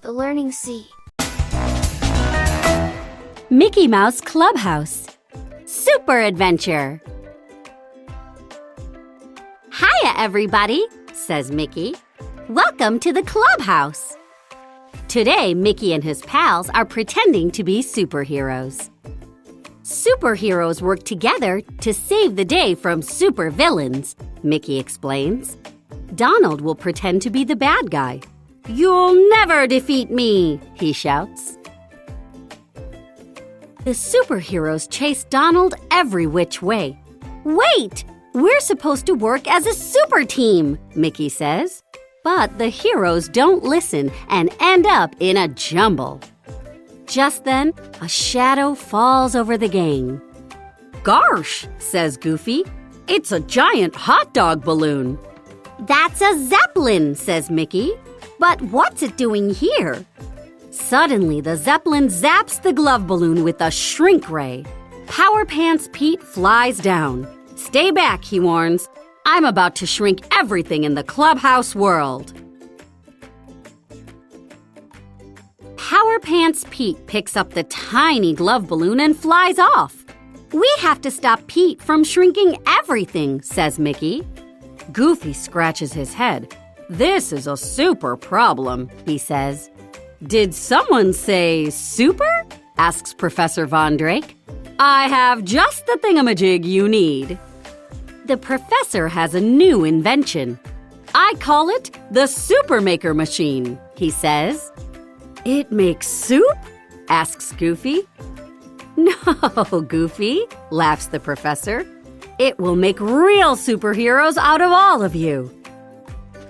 the Learning Sea. Mickey Mouse Clubhouse Super Adventure. Hiya, everybody, says Mickey. Welcome to the clubhouse. Today, Mickey and his pals are pretending to be superheroes. Superheroes work together to save the day from supervillains, Mickey explains. Donald will pretend to be the bad guy. You'll never defeat me, he shouts. The superheroes chase Donald every which way. Wait! We're supposed to work as a super team, Mickey says. But the heroes don't listen and end up in a jumble. Just then, a shadow falls over the gang. Gosh, says Goofy. It's a giant hot dog balloon. That's a Zeppelin, says Mickey. But what's it doing here? Suddenly, the Zeppelin zaps the glove balloon with a shrink ray. Power Pants Pete flies down. Stay back, he warns. I'm about to shrink everything in the clubhouse world. Power Pants Pete picks up the tiny glove balloon and flies off. We have to stop Pete from shrinking everything, says Mickey. Goofy scratches his head. This is a super problem, he says. Did someone say super? Asks Professor Von Drake. I have just the thingamajig you need. The professor has a new invention. I call it the Super Maker Machine, he says. It makes soup? Asks Goofy. No, Goofy, laughs the professor. It will make real superheroes out of all of you.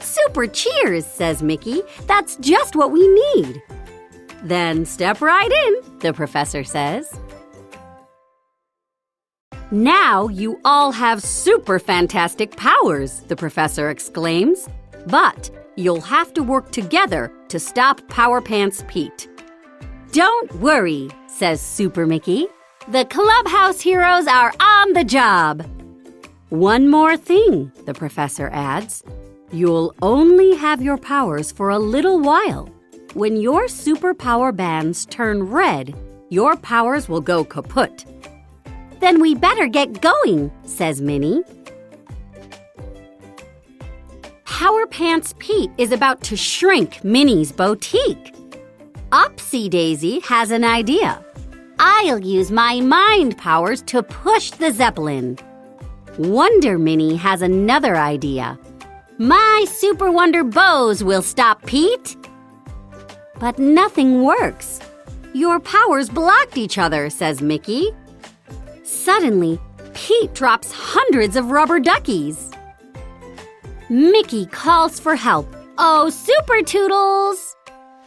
Super cheers, says Mickey. That's just what we need. Then step right in, the professor says. Now you all have super fantastic powers, the professor exclaims. But you'll have to work together to stop Power Pants Pete. Don't worry, says Super Mickey. The clubhouse heroes are on the job. One more thing, the professor adds. You'll only have your powers for a little while. When your superpower bands turn red, your powers will go kaput. Then we better get going, says Minnie. Power Pants Pete is about to shrink Minnie's boutique. Upsy Daisy has an idea. I'll use my mind powers to push the Zeppelin. Wonder Minnie has another idea. My Super Wonder Bows will stop Pete. But nothing works. Your powers blocked each other, says Mickey. Suddenly, Pete drops hundreds of rubber duckies. Mickey calls for help. Oh, Super Toodles!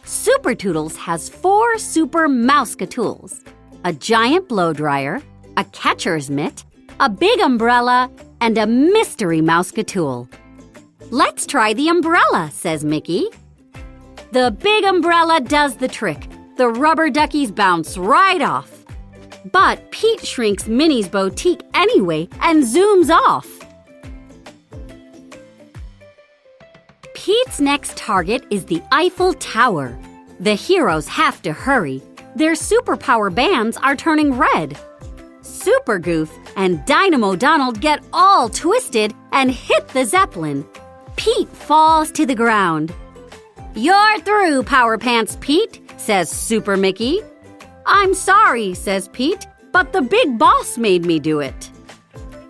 Super Toodles has 4 super Mouseketools. A giant blow dryer, a catcher's mitt, a big umbrella, and a mystery Mouseketool. Let's try the umbrella, says Mickey. The big umbrella does the trick. The rubber duckies bounce right off. But Pete shrinks Minnie's boutique anyway and zooms off. Pete's next target is the Eiffel Tower. The heroes have to hurry. Their superpower bands are turning red. Super Goof and Dynamo Donald get all twisted and hit the Zeppelin. Pete falls to the ground. You're through, Power Pants Pete, says Super Mickey. I'm sorry, says Pete, but the big boss made me do it.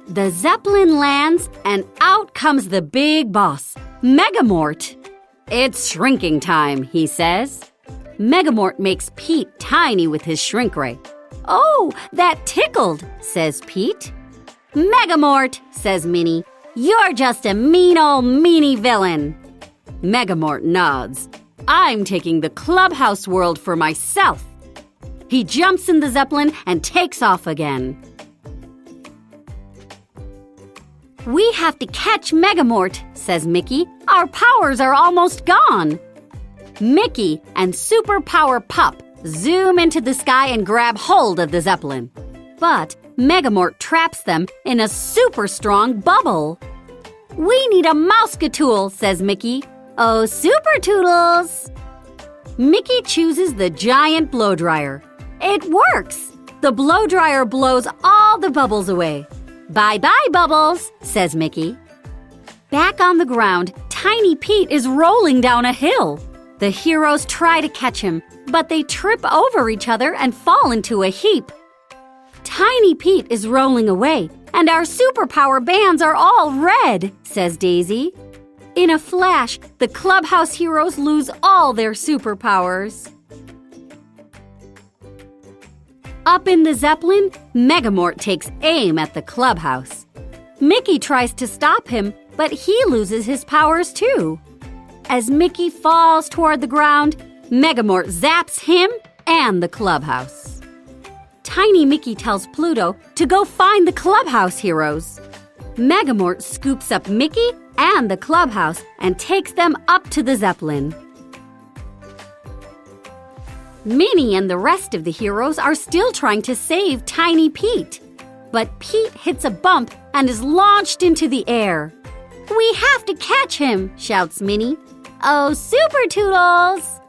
The Zeppelin lands and out comes the big boss, Megamort. It's shrinking time, he says. Megamort makes Pete tiny with his shrink ray. Oh, that tickled, says Pete. Megamort, says Minnie. You're just a mean old meanie villain. Megamort nods. I'm taking the clubhouse world for myself. He jumps in the Zeppelin and takes off again. We have to catch Megamort, says Mickey. Our powers are almost gone. Mickey and Superpower Pup zoom into the sky and grab hold of the Zeppelin. But Megamort traps them in a super strong bubble. We need a Mouseketool, says Mickey. Oh, Super Toodles! Mickey chooses the giant blow dryer. It works! The blow dryer blows all the bubbles away. Bye-bye, bubbles, says Mickey. Back on the ground, Tiny Pete is rolling down a hill. The heroes try to catch him, but they trip over each other and fall into a heap. Tiny Pete is rolling away, and our superpower bands are all red, says Daisy. In a flash, the clubhouse heroes lose all their superpowers. Up in the Zeppelin, Megamort takes aim at the clubhouse. Mickey tries to stop him, but he loses his powers too. As Mickey falls toward the ground, Megamort zaps him and the clubhouse. Tiny Mickey tells Pluto to go find the clubhouse heroes. Megamort scoops up Mickey and the clubhouse and takes them up to the Zeppelin. Minnie and the rest of the heroes are still trying to save Tiny Pete. But Pete hits a bump and is launched into the air. "We have to catch him," shouts Minnie. "Oh, Super Toodles!"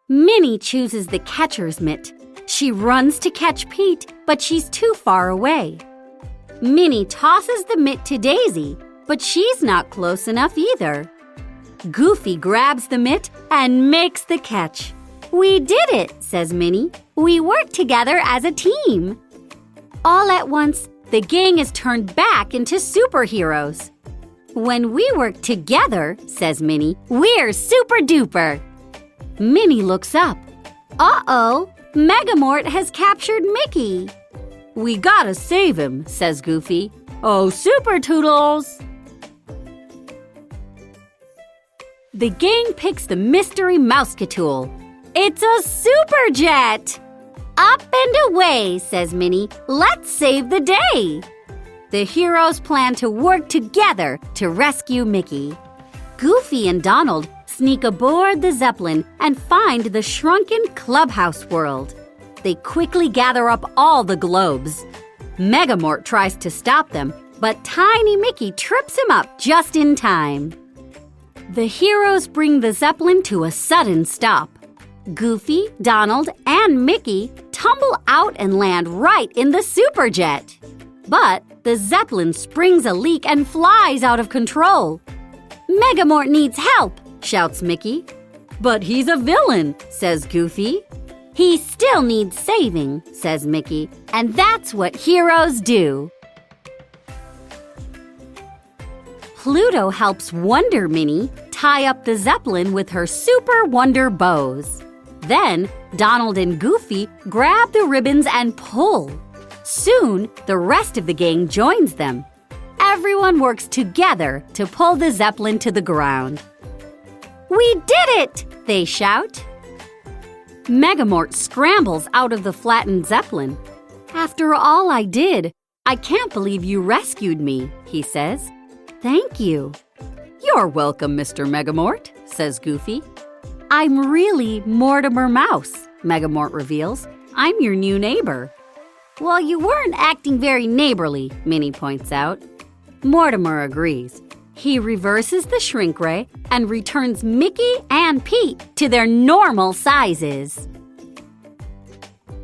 Minnie chooses the catcher's mitt. She runs to catch Pete, but she's too far away. Minnie tosses the mitt to Daisy, but she's not close enough either. Goofy grabs the mitt and makes the catch. "We did it," says Minnie. "We worked together as a team." All at once, the gang is turned back into superheroes. "When we work together," says Minnie, "we're super duper." Minnie looks up. Uh-oh, Megamort has captured Mickey. "We gotta save him," says Goofy. "Oh, Super Toodles!" The gang picks the mystery Mouseketool. It's a super jet! "Up and away," says Minnie. "Let's save the day." The heroes plan to work together to rescue Mickey. Goofy and Donald sneak aboard the Zeppelin and find the shrunken clubhouse world. They quickly gather up all the globes. Megamort tries to stop them, but Tiny Mickey trips him up just in time. The heroes bring the Zeppelin to a sudden stop. Goofy, Donald, and Mickey tumble out and land right in the superjet. But the Zeppelin springs a leak and flies out of control. "Megamort needs help," shouts Mickey. "But he's a villain," says Goofy. "He still needs saving," says Mickey, and that's what heroes do. Pluto helps Wonder Minnie tie up the Zeppelin with her super wonder bows. Then Donald and Goofy grab the ribbons and pull. Soon, the rest of the gang joins them. Everyone works together to pull the Zeppelin to the ground. "We did it!" they shout. Megamort scrambles out of the flattened Zeppelin. "After all I did, I can't believe you rescued me," he says. "Thank you." "You're welcome, Mr. Megamort," says Goofy. "I'm really Mortimer Mouse," Megamort reveals. "I'm your new neighbor." "Well, you weren't acting very neighborly," Minnie points out. Mortimer agrees. He reverses the shrink ray and returns Mickey and Pete to their normal sizes.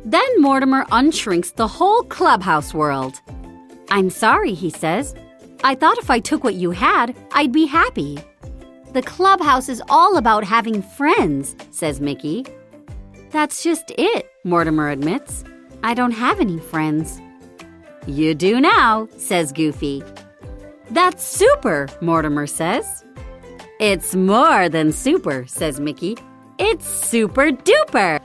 Then Mortimer unshrinks the whole clubhouse world. "I'm sorry," he says. "I thought if I took what you had, I'd be happy." "The clubhouse is all about having friends," says Mickey. "That's just it," Mortimer admits. "I don't have any friends." "You do now," says Goofy. "That's super," Mortimer says. "It's more than super," says Mickey. "It's super duper."